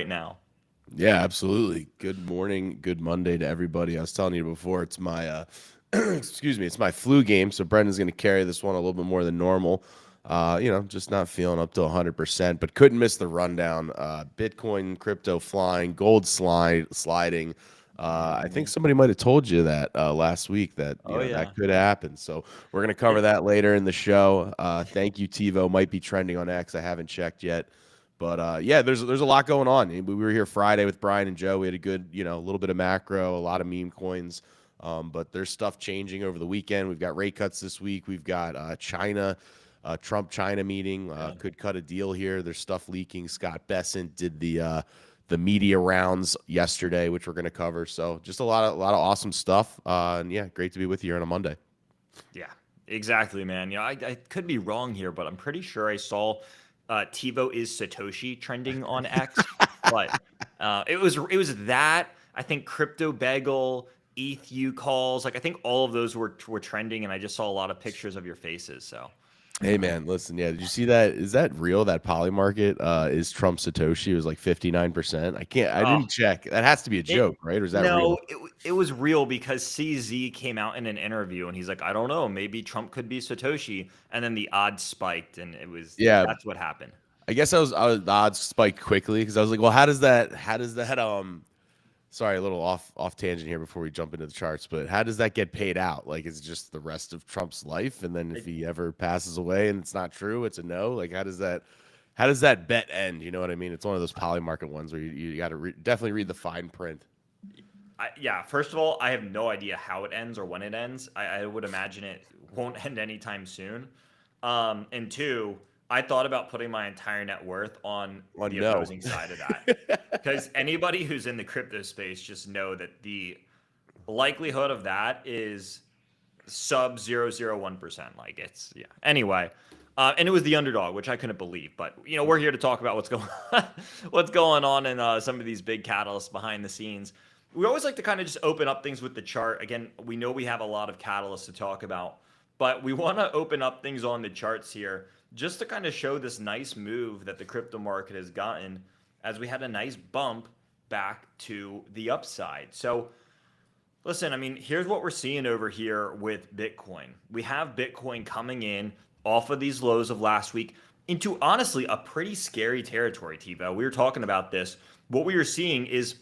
now. Yeah, absolutely. Good morning, good Monday to everybody. I was telling you before, it's my excuse me, it's my flu game, so Brendan's going to carry this one a little bit more than normal. Just not feeling up to 100%, but couldn't miss the rundown. Bitcoin, crypto flying, gold sliding. I think Mhm. somebody might have told you that last week that Oh that yeah. could happen. So we're going to Yeah. cover that later in the show. Thank you, TiVo. Might be trending on X. I haven't checked yet. But yeah, there's a lot going on. We were here Friday with Brian and Joe. We had a good, a little bit of macro, a lot of meme coins. But there's stuff changing over the weekend. We've got rate cuts this week. We've got China, Trump China meeting Yeah. could cut a deal here. There's stuff leaking. Scott Bessent did the media rounds yesterday, which we're going to cover. So just a lot of awesome stuff. And yeah, great to be with you here on a Monday. Yeah, exactly, man. I could be wrong here, but I'm pretty sure I saw TiVo is Satoshi trending on X. But it was that I think Crypto Bagel, ETH calls, like I think all of those were trending, and I just saw a lot of pictures of your faces. So Hey man, listen, yeah, did you see that? Is that real? That Poly market is Trump Satoshi? It was like 59%. I oh, didn't check. That has to be a it joke, right? Or is that no, real? it was real because CZ came out in an interview and he's like, I don't know, maybe Trump could be Satoshi, and then the odds spiked, and Yeah, that's what happened. I guess I was the odds spiked quickly because I was like, well, how does that sorry, a little off tangent here before we jump into the charts, but how does that get paid out? Like, is it just the rest of Trump's life, and then if he ever passes away and it's not true, it's a no? Like, how does that bet end? You know what I mean? It's one of those poly market ones where you got to definitely read the fine print. Yeah, first of all, I have no idea how it ends or when it ends. I would imagine it won't end anytime soon. And two, I thought about putting my entire net worth on Oh the no. opposing side of that. Because anybody who's in the crypto space just know that the likelihood of that is sub 0.001%. Like it's, yeah. Anyway, and it was the underdog, which I couldn't believe. But we're here to talk about what's going on, what's going on in some of these big catalysts behind the scenes. We always like to kind of just open up things with the chart. Again, we know we have a lot of catalysts to talk about, but we want to open up things on the charts here just to kind of show this nice move that the crypto market has gotten as we had a nice bump back to the upside. So listen, I mean, here's what we're seeing over here with Bitcoin. We have Bitcoin coming in off of these lows of last week into honestly a pretty scary territory, Tivo. We were talking about this. What we are seeing is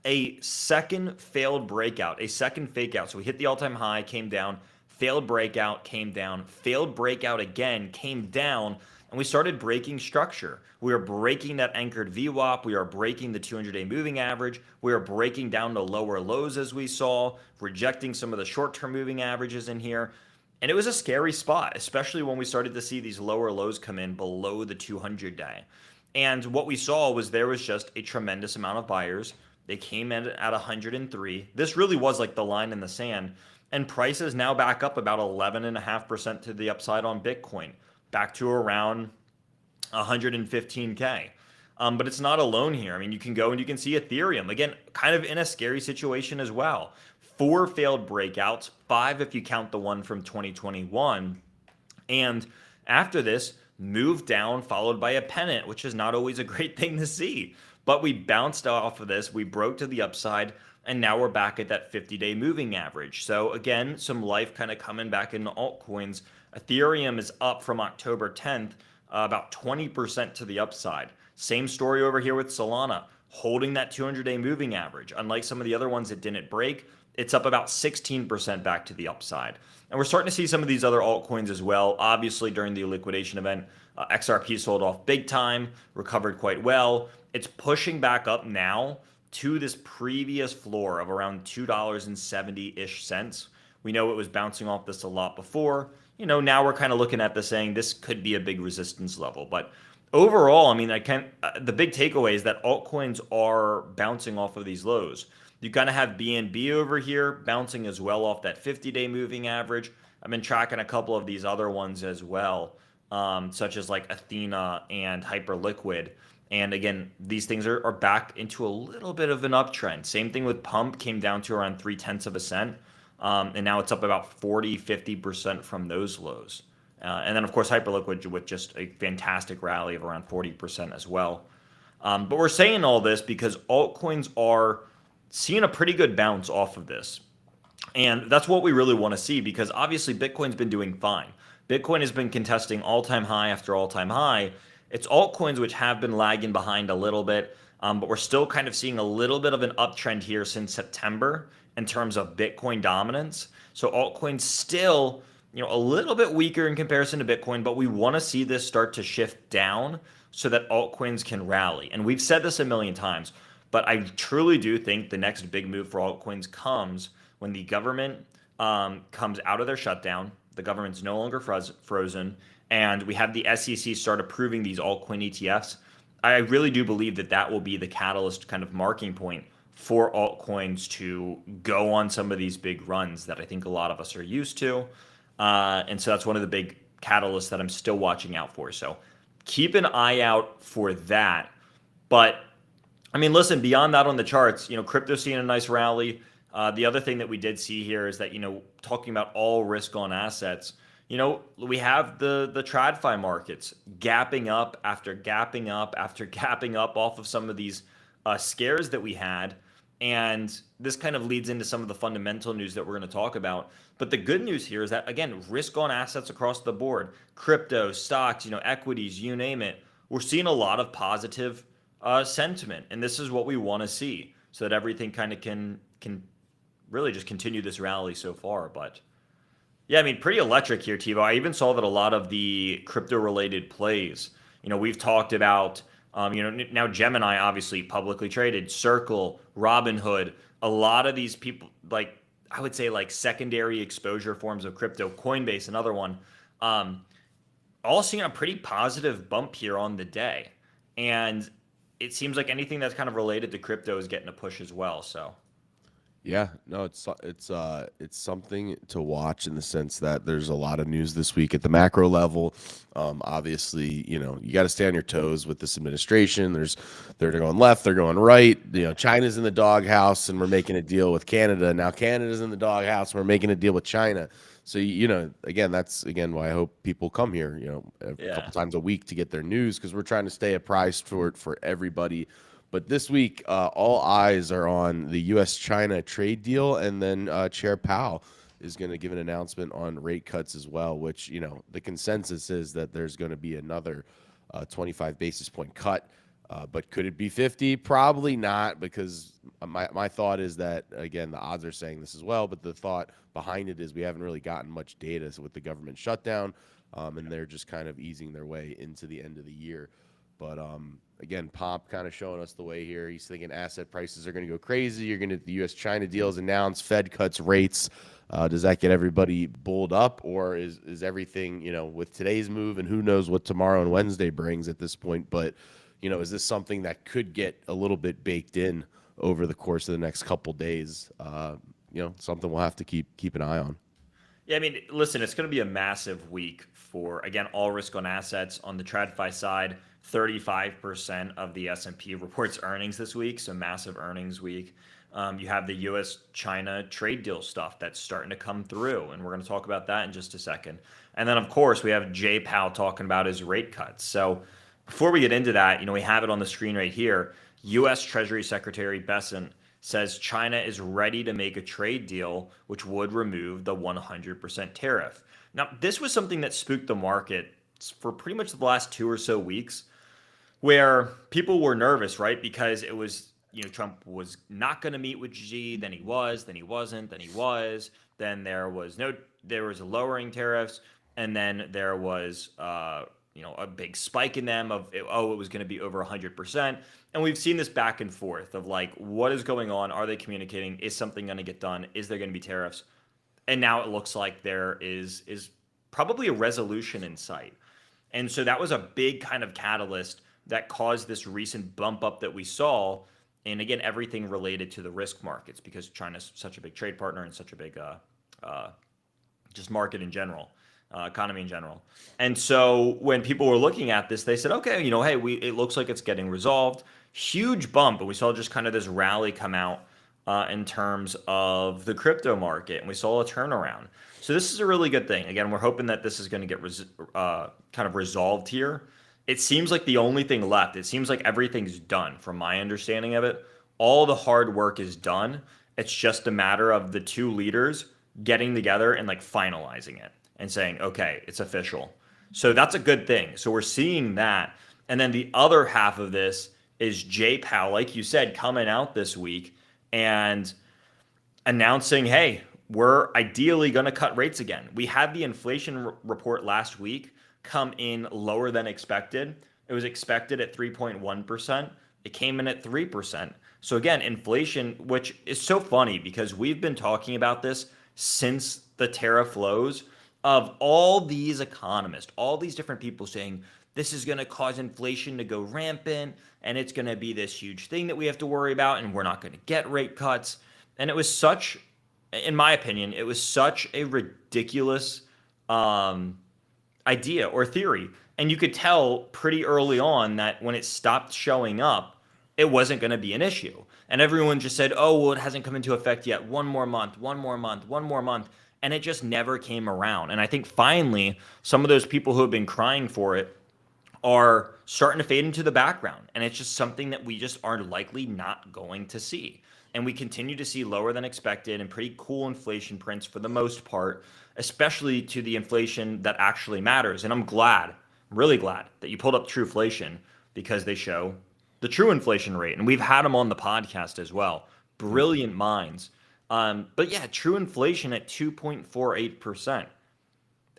a second failed breakout, a second fake out. So we hit the all time high, came down, failed breakout, came down, failed breakout again, came down, and we started breaking structure. We are breaking that anchored VWAP. We are breaking the 200-day moving average. We are breaking down to lower lows as we saw, rejecting some of the short term moving averages in here. And it was a scary spot, especially when we started to see these lower lows come in below the 200 day. And what we saw was there was just a tremendous amount of buyers. They came in at 103. This really was like the line in the sand. And prices now back up about 11.5% to the upside on Bitcoin, back to around 115K. But it's not alone here. I mean, you can go and you can see Ethereum, again, kind of in a scary situation as well. Four failed breakouts, five if you count the one from 2021. And after this, moved down, followed by a pennant, which is not always a great thing to see. But we bounced off of this, we broke to the upside, and now we're back at that 50-day moving average. So again, some life kind of coming back into altcoins. Ethereum is up from October 10th, about 20% to the upside. Same story over here with Solana, holding that 200-day moving average. Unlike some of the other ones that didn't break, it's up about 16% back to the upside. And we're starting to see some of these other altcoins as well. Obviously, during the liquidation event, XRP sold off big time, recovered quite well. It's pushing back up now to this previous floor of around $2.70-ish cents. We know it was bouncing off this a lot before. Now we're kind of looking at this saying this could be a big resistance level. But overall, I mean, the big takeaway is that altcoins are bouncing off of these lows. You kind of have BNB over here bouncing as well off that 50-day moving average. I've been tracking a couple of these other ones as well, such as like Athena and Hyperliquid. And again, these things are back into a little bit of an uptrend. Same thing with Pump, came down to around 3/10 of a cent. And now it's up about 40-50% from those lows. And then, of course, Hyperliquid with just a fantastic rally of around 40% as well. But we're saying all this because altcoins are seeing a pretty good bounce off of this. And that's what we really want to see because obviously Bitcoin's been doing fine. Bitcoin has been contesting all-time high after all-time high. It's altcoins which have been lagging behind a little bit, but we're still kind of seeing a little bit of an uptrend here since September in terms of Bitcoin dominance. So altcoins still, a little bit weaker in comparison to Bitcoin, but we want to see this start to shift down so that altcoins can rally. And we've said this a million times, but I truly do think the next big move for altcoins comes when the government comes out of their shutdown. The government's no longer frozen, and we have the SEC start approving these altcoin ETFs. I really do believe that that will be the catalyst kind of marking point for altcoins to go on some of these big runs that I think a lot of us are used to. And so that's one of the big catalysts that I'm still watching out for. So keep an eye out for that. But I mean, listen, beyond that on the charts, crypto's seeing a nice rally. The other thing that we did see here is that, talking about all risk on assets, we have the TradFi markets gapping up after gapping up after gapping up off of some of these scares that we had. And this kind of leads into some of the fundamental news that we're going to talk about. But the good news here is that, again, risk on assets across the board, crypto, stocks, equities, you name it, we're seeing a lot of positive sentiment. And this is what we want to see so that everything kind of can really just continue this rally so far. But yeah, I mean, pretty electric here, Tivo. I even saw that a lot of the crypto related plays, we've talked about, now Gemini obviously publicly traded, Circle, Robinhood, a lot of these people, like I would say like secondary exposure forms of crypto, Coinbase, another one, all seeing a pretty positive bump here on the day. And it seems like anything that's kind of related to crypto is getting a push as well. So Yeah, no, it's something to watch in the sense that there's a lot of news this week at the macro level. Obviously, you got to stay on your toes with this administration. They're going left, they're going right. China's in the doghouse, and we're making a deal with Canada. Now Canada's in the doghouse, and we're making a deal with China. So again, that's why I hope people come here, a couple times a week to get their news because we're trying to stay apprised for everybody. But this week, all eyes are on the U.S.-China trade deal, and then Chair Powell is going to give an announcement on rate cuts as well, which, the consensus is that there's going to be another 25 basis point cut. But could it be 50? Probably not, because my thought is that, again, the odds are saying this as well, but the thought behind it is we haven't really gotten much data with the government shutdown, and they're just kind of easing their way into the end of the year. But again, Pomp kind of showing us the way here. He's thinking asset prices are going to go crazy. You're going to the U.S.-China deals announced, Fed cuts rates. Does that get everybody bulled up, or is everything, with today's move, and who knows what tomorrow and Wednesday brings at this point? But, is this something that could get a little bit baked in over the course of the next couple days? Something we'll have to keep an eye on. yeah, I mean, listen, it's going to be a massive week for, again, all risk on assets. On the TradFi side, 35% of the S&P reports earnings this week, so massive earnings week. You have the U.S.-China trade deal stuff that's starting to come through, and we're going to talk about that in just a second. And then, of course, we have Jay Powell talking about his rate cuts. So before we get into that, we have it on the screen right here. U.S. Treasury Secretary Bessent says China is ready to make a trade deal which would remove the 100% tariff. Now, this was something that spooked the market for pretty much the last 2 or so weeks, where people were nervous, right? Because it was, Trump was not going to meet with Xi, then he was, then he wasn't, then he was, then there was a lowering tariffs, and then there was, a big spike in them of, it was going to be over 100%. And we've seen this back and forth of like, what is going on? Are they communicating? Is something going to get done? Is there going to be tariffs? And now it looks like there is probably a resolution in sight. And so that was a big kind of catalyst that caused this recent bump up that we saw. And again, everything related to the risk markets because China's such a big trade partner and such a big just market in general, economy in general. And so when people were looking at this, they said, okay, hey, it looks like it's getting resolved. Huge bump. And we saw just kind of this rally come out in terms of the crypto market. And we saw a turnaround. So this is a really good thing. Again, we're hoping that this is going to get kind of resolved here. it seems like the only thing left, it seems like everything's done from my understanding of it. All the hard work is done. It's just a matter of the two leaders getting together and like finalizing it and saying, okay, it's official. So that's a good thing. So we're seeing that. And then the other half of this is Jay Powell, like you said, coming out this week and announcing, hey, we're ideally going to cut rates again. We had the inflation report last week come in lower than expected. It was expected at 3.1%. It came in at 3%. So again, inflation, which is so funny because we've been talking about this since the tariff lows of all these economists, all these different people saying this is going to cause inflation to go rampant and it's going to be this huge thing that we have to worry about and we're not going to get rate cuts. And it was such, in my opinion, it was such a ridiculous idea or theory. And you could tell pretty early on that when it stopped showing up, it wasn't going to be an issue. And everyone just said, oh, well, it hasn't come into effect yet. One more month, one more month, one more month. And it just never came around. And I think finally, some of those people who have been crying for it are starting to fade into the background. And it's just something that we just are likely not going to see. And we continue to see lower than expected and pretty cool inflation prints for the most part, especially to the inflation that actually matters. And I'm glad, really glad that you pulled up Trueflation because they show the true inflation rate. And we've had them on the podcast as well. Brilliant minds. But yeah, true inflation at 2.48%.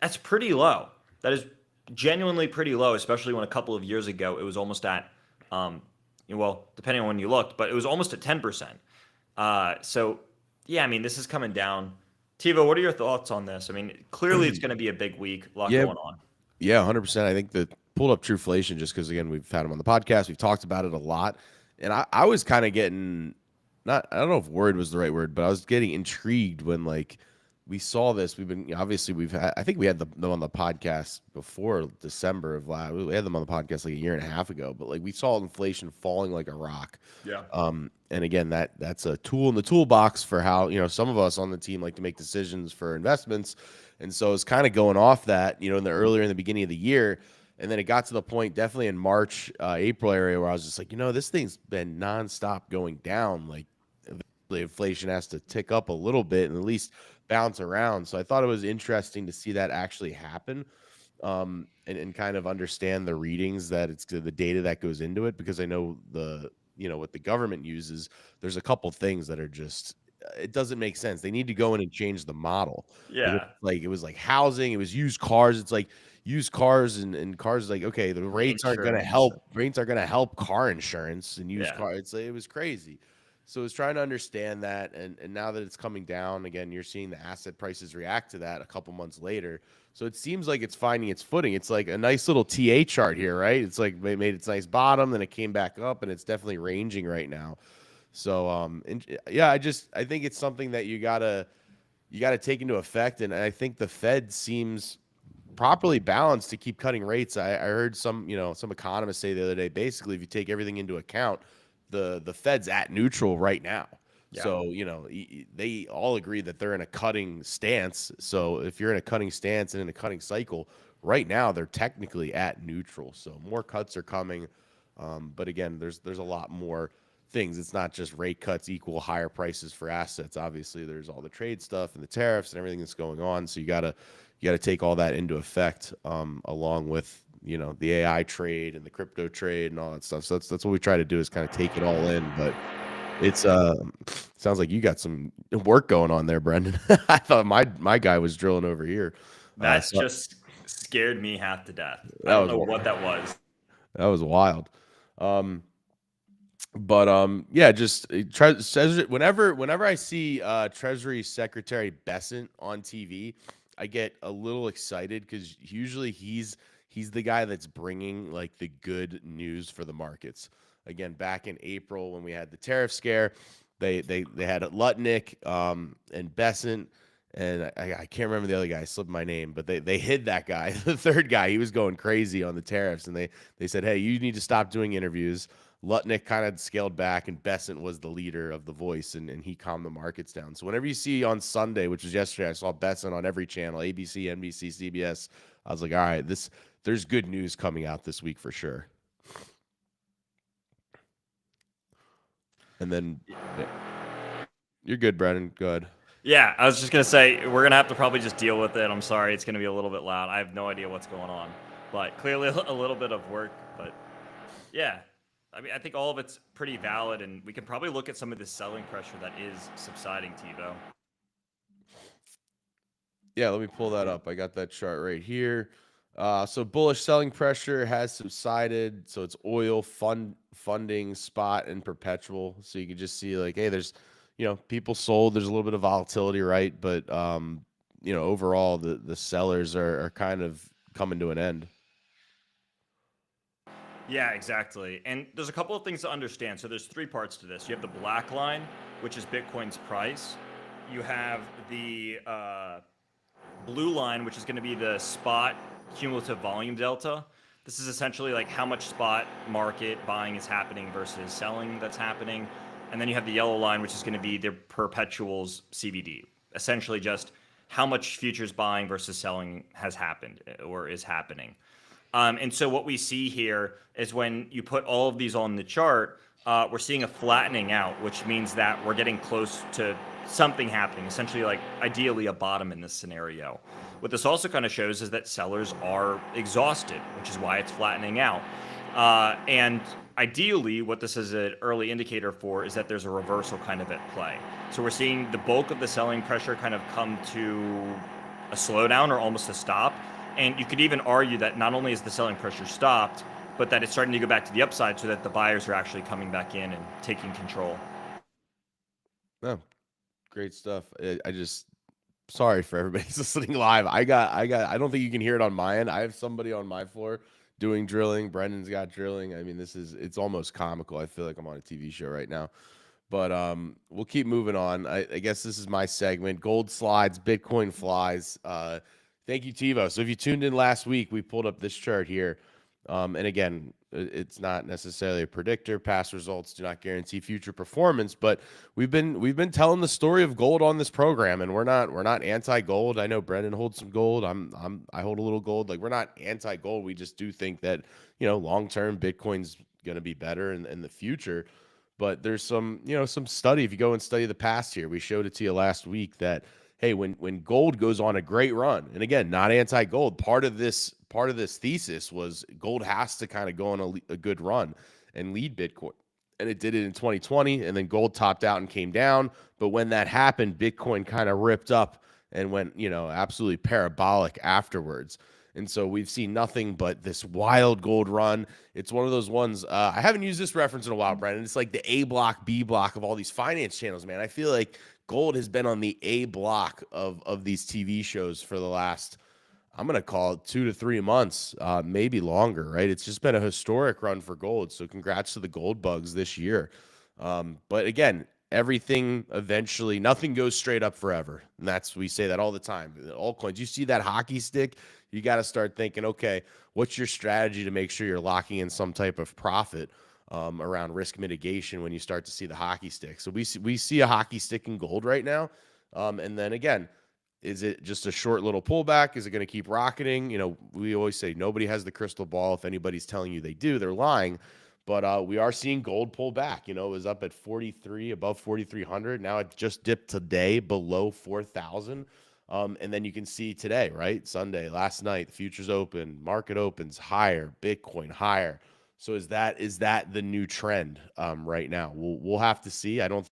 That's pretty low. That is genuinely pretty low, especially when a couple of years ago it was almost at, well, depending on when you looked, but it was almost at 10%. So, yeah, I mean, this is coming down. Tivo, what are your thoughts on this? I mean, clearly it's going to be a big week, a lot Yeah, going on. yeah, 100%. I think that pulled up Trueflation just because again we've had him on the podcast, we've talked about it a lot, and I was kind of getting not I don't know if worried was the right word, but I was getting intrigued when like we saw this. We've been obviously we've had I think we had them on the podcast before December of last. We had them on the podcast like a year and a half ago, but like we saw inflation falling like a rock. Yeah. And again, that's a tool in the toolbox for how some of us on the team like to make decisions for investments, and so it's kind of going off that in the beginning of the year. And then it got to the point, definitely in March, April area, where I was just like, this thing's been nonstop going down. Like, eventually inflation has to tick up a little bit and at least bounce around. So I thought it was interesting to see that actually happen, and kind of understand the readings that it's the data that goes into it, because I know what the government uses. There's a couple things that are just it doesn't make sense. They need to go in and change the model. Yeah. It was like housing, it was used cars. It's like used cars and cars like, okay, the rates aren't going to Insurance. help. Rates are going to help car insurance and used Yeah. car. It was crazy. So it's trying to understand that, and now that it's coming down again, you're seeing the asset prices react to that a couple months later. So it seems like it's finding its footing. It's like a nice little TA chart here, right? It's like they made its nice bottom, then it came back up, and it's definitely ranging right now. So yeah, I think it's something that you gotta take into effect, and I think the Fed seems properly balanced to keep cutting rates. I heard some economists say the other day, basically, if you take everything into account, the Fed's at neutral right now. Yeah. So, they all agree that they're in a cutting stance. So if you're in a cutting stance and in a cutting cycle, right now they're technically at neutral. So more cuts are coming. But again, there's a lot more things. It's not just rate cuts equal higher prices for assets. Obviously, there's all the trade stuff and the tariffs and everything that's going on. So you gotta take all that into effect, along with the AI trade and the crypto trade and all that stuff. So that's what we try to do, is kind of take it all in. But it's sounds like you got some work going on there, Brendan. I thought my guy was drilling over here. That just scared me half to death. I That don't was know wild. what that was. That was wild. But yeah, just whenever I see Treasury Secretary Bessent on TV, I get a little excited because usually he's the guy that's bringing like the good news for the markets. Again, back in April when we had the tariff scare, they had Lutnick and Bessent, and I can't remember the other guy. I slipped my name, but they hid that guy, the third guy. He was going crazy on the tariffs, and they said, hey, you need to stop doing interviews. Lutnick kind of scaled back, and Bessent was the leader of the voice, and he calmed the markets down. So whenever you see on Sunday, which was yesterday, I saw Bessent on every channel, ABC, NBC, CBS. I was like, all right, this there's good news coming out this week for sure. And then you're good, Brennan. Good. Yeah, I was just gonna say we're gonna have to probably just deal with it. I'm sorry, it's gonna be a little bit loud. I have no idea what's going on, but clearly a little bit of work. But yeah, I mean, I think all of it's pretty valid, and we can probably look at some of the selling pressure that is subsiding, TiVo. Yeah, let me pull that up. I got that chart right here. So bullish selling pressure has subsided. So it's oil, funding, spot, and perpetual. So you can just see like, hey, there's, people sold. There's a little bit of volatility, right? But overall, the sellers are kind of coming to an end. Yeah, exactly. And there's a couple of things to understand. So there's three parts to this. You have the black line, which is Bitcoin's price. You have the blue line, which is going to be the spot cumulative volume delta. This is essentially like how much spot market buying is happening versus selling that's happening. And then you have the yellow line, which is going to be the perpetuals CVD. Essentially just how much futures buying versus selling has happened or is happening. And so what we see here is when you put all of these on the chart, we're seeing a flattening out, which means that we're getting close to something happening, essentially like ideally a bottom in this scenario. What this also kind of shows is that sellers are exhausted, which is why it's flattening out. And ideally, what this is an early indicator for is that there's a reversal kind of at play. So we're seeing the bulk of the selling pressure kind of come to a slowdown or almost a stop. And you could even argue that not only is the selling pressure stopped, but that it's starting to go back to the upside so that the buyers are actually coming back in and taking control. Oh, great stuff. I just sorry for everybody listening live. I don't think you can hear it on my end. I have somebody on my floor doing drilling. Brendan's got drilling. I mean, it's almost comical. I feel like I'm on a TV show right now. But we'll keep moving on. I guess this is my segment. Gold slides, Bitcoin flies. Thank you, TiVo. So if you tuned in last week, we pulled up this chart here. And again, it's not necessarily a predictor. Past results do not guarantee future performance, but we've been telling the story of gold on this program, and we're not anti-gold. I know Brendan holds some gold. I hold a little gold. Like, we're not anti-gold. We just do think that long term Bitcoin's going to be better in the future. But there's some study. If you go and study the past here, we showed it to you last week that, hey, when gold goes on a great run, and again, not anti-gold, part of this thesis was gold has to kind of go on a good run and lead Bitcoin. And it did it in 2020, and then gold topped out and came down. But when that happened, Bitcoin kind of ripped up and went, absolutely parabolic afterwards. And so we've seen nothing but this wild gold run. It's one of those ones. I haven't used this reference in a while, Brandon. It's like the A block, B block of all these finance channels, man. I feel like gold has been on the A block of these TV shows for the last, I'm going to call it 2 to 3 months, maybe longer, right? It's just been a historic run for gold. So congrats to the gold bugs this year. But again, everything eventually, nothing goes straight up forever. And we say that all the time. Altcoins, you see that hockey stick, you got to start thinking, okay, what's your strategy to make sure you're locking in some type of profit around risk mitigation when you start to see the hockey stick? So we see a hockey stick in gold right now. And then again, is it just a short little pullback? Is it going to keep rocketing? We always say nobody has the crystal ball. If anybody's telling you they do, they're lying. But we are seeing gold pull back. It was up at 43, above 4,300. Now it just dipped today below 4,000. And then you can see today, right? Sunday, last night, the futures open, market opens higher, Bitcoin higher. So is that the new trend right now? We'll have to see. I don't.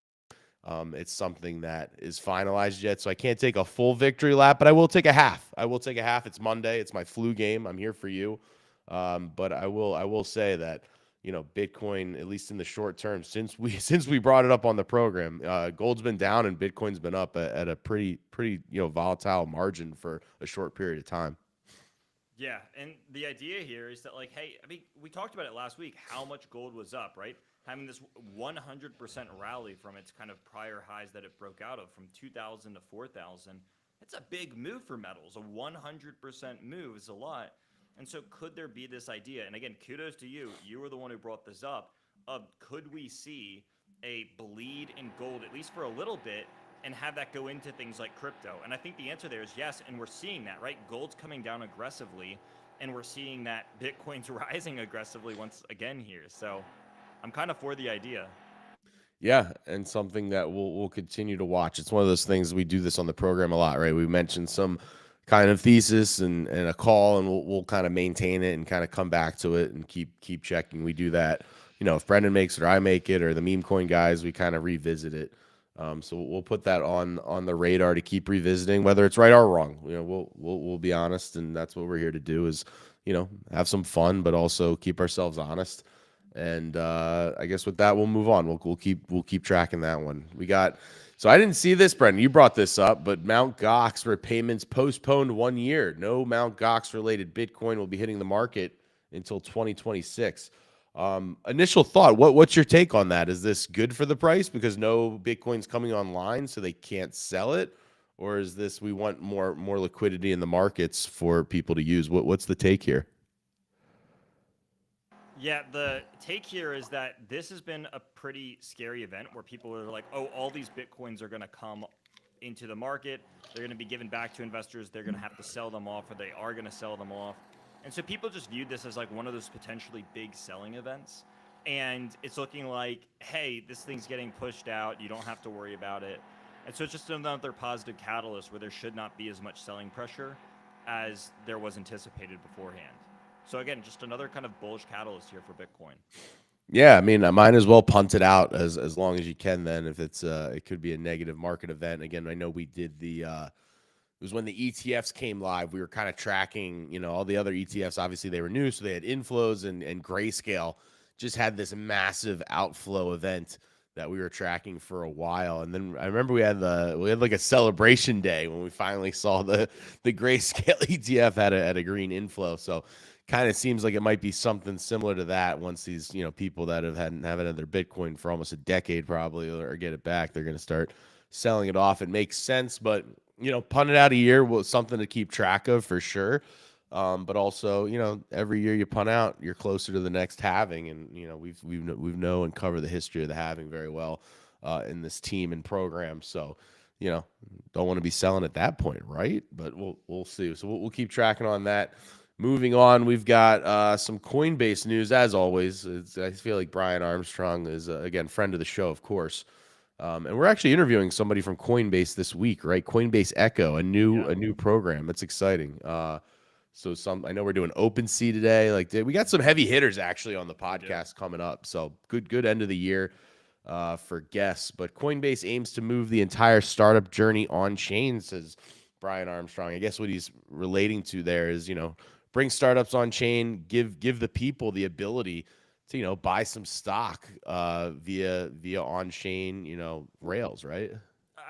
It's something that is finalized yet, so I can't take a full victory lap, but I will take a half. It's Monday. It's my flu game. I'm here for you. But I will say that Bitcoin, at least in the short term, since we brought it up on the program, gold's been down and Bitcoin's been up at a pretty volatile margin for a short period of time. Yeah, and the idea here is that, like, hey, I mean, we talked about it last week, how much gold was up, right? Having this 100% rally from its kind of prior highs that it broke out of from 2,000 to 4,000. It's a big move for metals. A 100% move is a lot. And so could there be this idea, and again, kudos to you, you were the one who brought this up, of could we see a bleed in gold, at least for a little bit, and have that go into things like crypto? And I think the answer there is yes, and we're seeing that, right? Gold's coming down aggressively, and we're seeing that Bitcoin's rising aggressively once again here. So I'm kind of for the idea. Yeah, and something that we'll continue to watch. It's one of those things, we do this on the program a lot, right? We mentioned some kind of thesis and a call, and we'll kind of maintain it and kind of come back to it and keep checking. We do that. If Brendan makes it or I make it or the meme coin guys, we kind of revisit it. So we'll put that on the radar to keep revisiting, whether it's right or wrong. We'll be honest, and that's what we're here to do is, have some fun, but also keep ourselves honest. And I guess with that, we'll move on. We'll keep tracking that one. So I didn't see this, Brendan. You brought this up, but Mt. Gox repayments postponed 1 year. No Mt. Gox related Bitcoin will be hitting the market until 2026. Initial thought, what's your take on that? Is this good for the price because no Bitcoin's coming online, so they can't sell it? Or is this, we want more liquidity in the markets for people to use? What's the take here? Yeah, the take here is that this has been a pretty scary event where people are like, oh, all these Bitcoins are going to come into the market. They're going to be given back to investors. They're going to have to sell them off, or they are going to sell them off. And so people just viewed this as like one of those potentially big selling events. And it's looking like, hey, this thing's getting pushed out. You don't have to worry about it. And so it's just another positive catalyst where there should not be as much selling pressure as there was anticipated beforehand. So again, just another kind of bullish catalyst here for Bitcoin. Yeah, I mean, I might as well punt it out as long as you can. Then, if it could be a negative market event. Again, I know we did it was when the ETFs came live. We were kind of tracking, all the other ETFs. Obviously, they were new, so they had inflows, and Grayscale just had this massive outflow event that we were tracking for a while. And then I remember we had like a celebration day when we finally saw the Grayscale ETF had a green inflow. So kind of seems like it might be something similar to that. Once these people that haven't had their Bitcoin for almost a decade probably or get it back, they're going to start selling it off. It makes sense, but punt it out a year was something to keep track of for sure. But also, every year you punt out, you're closer to the next halving, and we've know and cover the history of the halving very well in this team and program. So, don't want to be selling at that point, right? But we'll see. So we'll keep tracking on that. Moving on, we've got some Coinbase news as always. I feel like Brian Armstrong is again friend of the show, of course. And we're actually interviewing somebody from Coinbase this week, right? Coinbase Echo, a new program. That's exciting. So I know we're doing OpenSea today. We got some heavy hitters actually on the podcast coming up. So good end of the year for guests. But Coinbase aims to move the entire startup journey on chain, says Brian Armstrong. I guess what he's relating to there is, bring startups on chain, give the people the ability to buy some stock via on chain rails, right?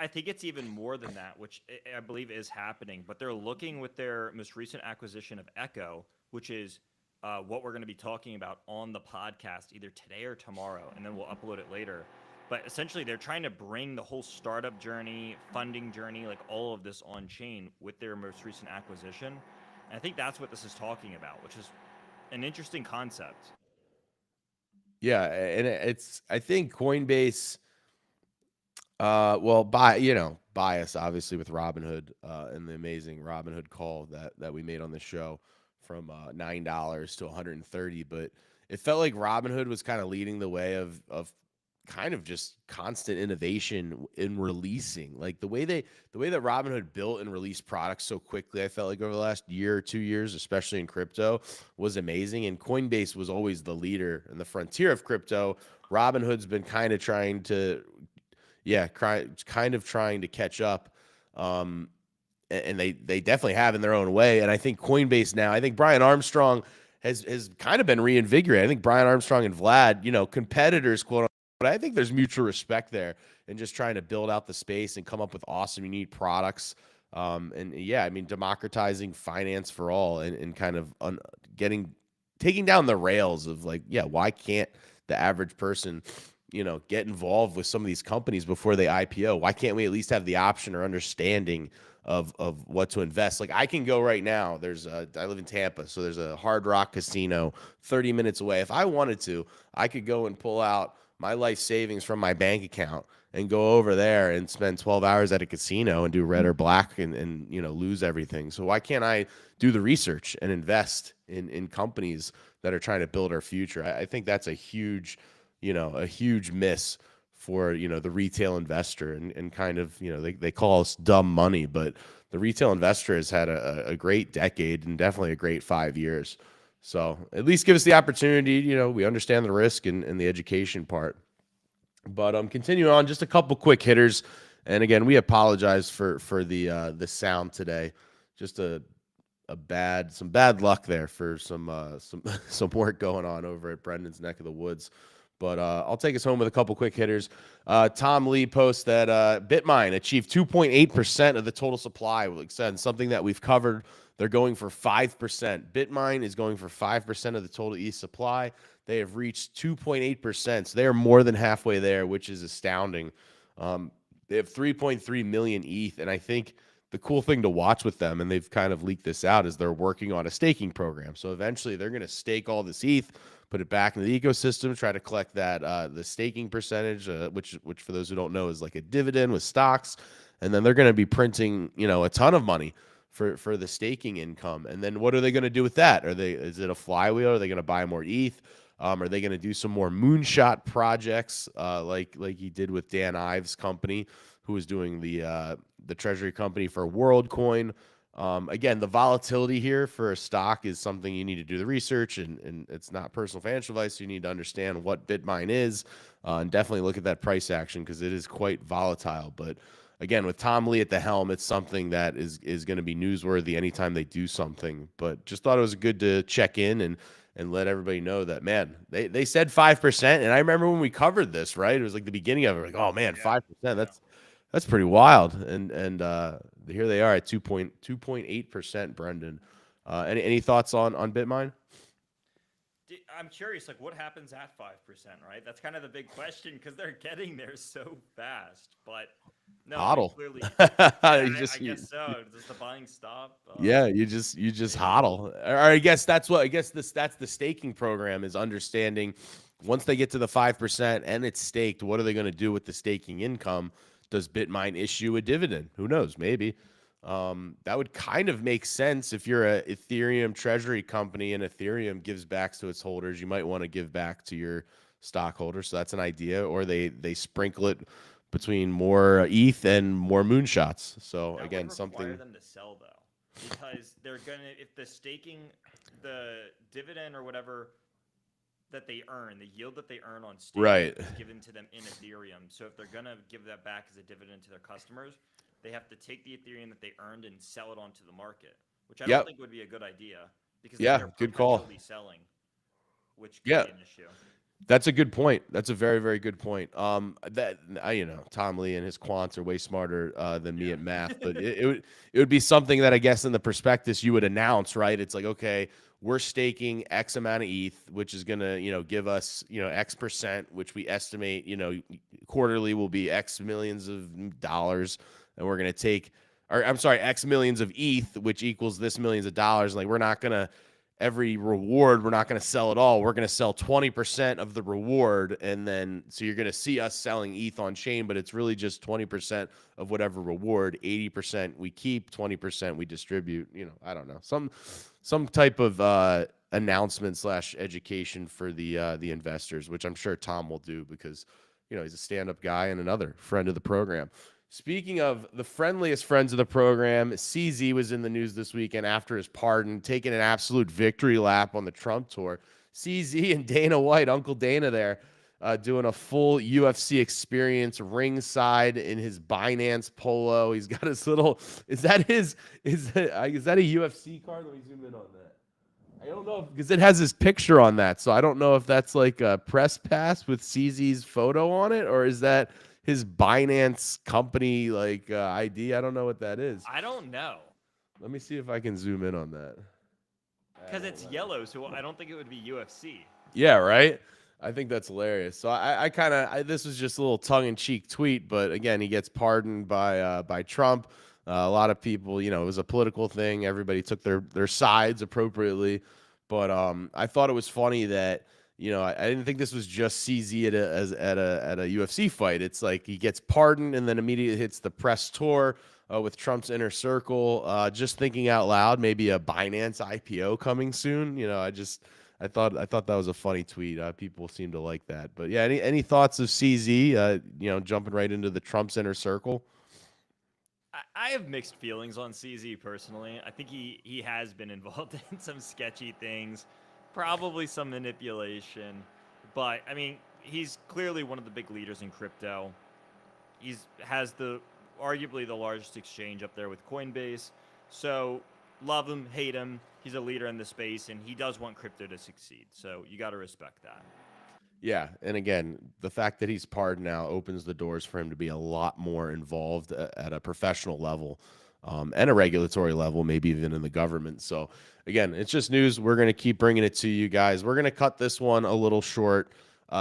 I think it's even more than that, which I believe is happening. But they're looking with their most recent acquisition of Echo, which is what we're going to be talking about on the podcast either today or tomorrow, and then we'll upload it later. But essentially, they're trying to bring the whole startup journey, funding journey, like all of this on chain with their most recent acquisition. And I think that's what this is talking about, which is an interesting concept. Yeah, and I think Coinbase, bias obviously with Robinhood and the amazing Robinhood call that we made on the show from $9 to 130, but it felt like Robinhood was kind of leading the way of kind of just constant innovation in releasing, like the way that Robinhood built and released products so quickly. I felt like over the last year or 2 years, especially in crypto, was amazing. And Coinbase was always the leader in the frontier of crypto. Robinhood's been kind of trying to catch up. And they definitely have in their own way. And I think Coinbase now, I think Brian Armstrong has kind of been reinvigorated. I think Brian Armstrong and Vlad, competitors, quote unquote, but I think there's mutual respect there and just trying to build out the space and come up with awesome, unique products. Democratizing finance for all and kind of taking down the rails of why can't the average person, get involved with some of these companies before they IPO? Why can't we at least have the option or understanding of what to invest? Like I can go right now. I live in Tampa, so there's a Hard Rock casino 30 minutes away. If I wanted to, I could go and pull out my life savings from my bank account and go over there and spend 12 hours at a casino and do red or black and lose everything. So why can't I do the research and invest in companies that are trying to build our future? I think that's a huge miss for, the retail investor and kind of, they call us dumb money, but the retail investor has had a great decade and definitely a great 5 years. So at least give us the opportunity. We understand the risk and the education part. But continuing on, just a couple quick hitters. And again, we apologize for the sound today. Just some bad luck there for some some work going on over at Brendan's neck of the woods. But I'll take us home with a couple quick hitters. Tom Lee posts that Bitmine achieved 2.8% of the total supply. Like I said, something that we've covered. They're going for 5%. Bitmine is going for 5% of the total ETH supply. They have reached 2.8%. So they are more than halfway there, which is astounding. They have 3.3 million ETH. And I think the cool thing to watch with them, and they've kind of leaked this out, is they're working on a staking program. So eventually they're going to stake all this ETH, put it back into the ecosystem, try to collect that the staking percentage, which for those who don't know is like a dividend with stocks. And then they're going to be printing, a ton of money for the staking income. And then what are they going to do with that? Is it a flywheel? Are they going to buy more ETH? Are they going to do some more moonshot projects like he did with Dan Ives' company, who was doing the treasury company for WorldCoin? Again, the volatility here for a stock is something you need to do the research, and it's not personal financial advice. You need to understand what Bitmine is, and definitely look at that price action because it is quite volatile. But again, with Tom Lee at the helm, it's something that is going to be newsworthy anytime they do something. But just thought it was good to check in and let everybody know that, man, they said 5%. And I remember when we covered this, right? It was like the beginning of it, like, oh man, 5%. That's pretty wild. And here they are at 2.8%, Brendan. Any thoughts on Bitmine? I'm curious, like, what happens at 5%, right? That's kind of the big question because they're getting there so fast. But no, HODL. clearly, I guess so. Does the buying stop? Yeah, you just HODL. Or I guess that's the staking program, is understanding once they get to the 5% and it's staked, what are they going to do with the staking income? Does Bitmine issue a dividend? Who knows? Maybe. That would kind of make sense if you're a Ethereum treasury company and Ethereum gives back to its holders. You might want to give back to your stockholders. So that's an idea. Or they sprinkle it between more ETH and more moonshots. So that again, would require them to sell though, because they're gonna, if the staking, the dividend or whatever that they earn, the yield that they earn on staking is given to them in Ethereum. So if they're gonna give that back as a dividend to their customers, they have to take the Ethereum that they earned and sell it onto the market, which I don't think would be a good idea because they're good call. Selling, which could be an issue. That's a good point. That's a very, very good point. Tom Lee and his quants are way smarter than me at math, but it would be something that I guess in the prospectus you would announce, right? It's like, okay, we're staking X amount of ETH, which is going to, give us, X percent, which we estimate, quarterly will be X millions of dollars. And we're going to take, X millions of ETH, which equals this millions of dollars. Like, we're not going to, every reward, we're not going to sell it all. We're going to sell 20% of the reward. And then, so you're going to see us selling ETH on chain, but it's really just 20% of whatever reward. 80% we keep, 20% we distribute. I don't know. Some type of announcement / education for the investors, which I'm sure Tom will do because, he's a stand-up guy and another friend of the program. Speaking of the friendliest friends of the program, CZ was in the news this weekend after his pardon, taking an absolute victory lap on the Trump tour. CZ and Dana White, Uncle Dana there, doing a full UFC experience ringside in his Binance polo. He's got his little, is that a UFC card? Let me zoom in on that. I don't know, because it has his picture on that, so I don't know if that's like a press pass with CZ's photo on it, or is that his Binance company ID? I don't know what that is. I don't know. Let me see if I can zoom in on that. Because it's yellow, so I don't think it would be UFC. Yeah, right? I think that's hilarious. So this was just a little tongue-in-cheek tweet, but again, he gets pardoned by Trump. A lot of people, it was a political thing. Everybody took their sides appropriately. But I thought it was funny that, I didn't think this was just CZ at a UFC fight. It's like he gets pardoned and then immediately hits the press tour with Trump's inner circle. Just thinking out loud, maybe a Binance IPO coming soon. I thought that was a funny tweet. People seem to like that. But yeah, any thoughts of CZ? Jumping right into the Trump's inner circle. I have mixed feelings on CZ personally. I think he has been involved in some sketchy things, probably some manipulation, but I mean, he's clearly one of the big leaders in crypto. He's has the arguably the largest exchange up there with Coinbase. So, love him, hate him, he's a leader in the space and he does want crypto to succeed. So, you got to respect that. Yeah, and again, the fact that he's pardoned now opens the doors for him to be a lot more involved at a professional level, and a regulatory level, maybe even in the government. So, again, it's just news. We're going to keep bringing it to you guys. We're going to cut this one a little short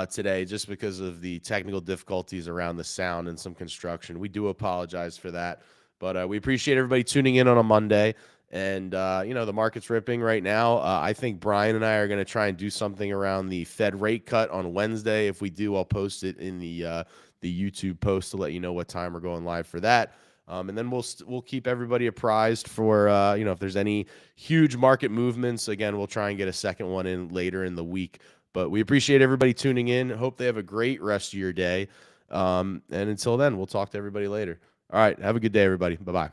today just because of the technical difficulties around the sound and some construction. We do apologize for that, but we appreciate everybody tuning in on a Monday. And, the market's ripping right now. I think Brian and I are going to try and do something around the Fed rate cut on Wednesday. If we do, I'll post it in the YouTube post to let you know what time we're going live for that. And then we'll keep everybody apprised for, if there's any huge market movements. Again, we'll try and get a second one in later in the week. But we appreciate everybody tuning in. Hope they have a great rest of your day. And until then, we'll talk to everybody later. All right. Have a good day, everybody. Bye-bye.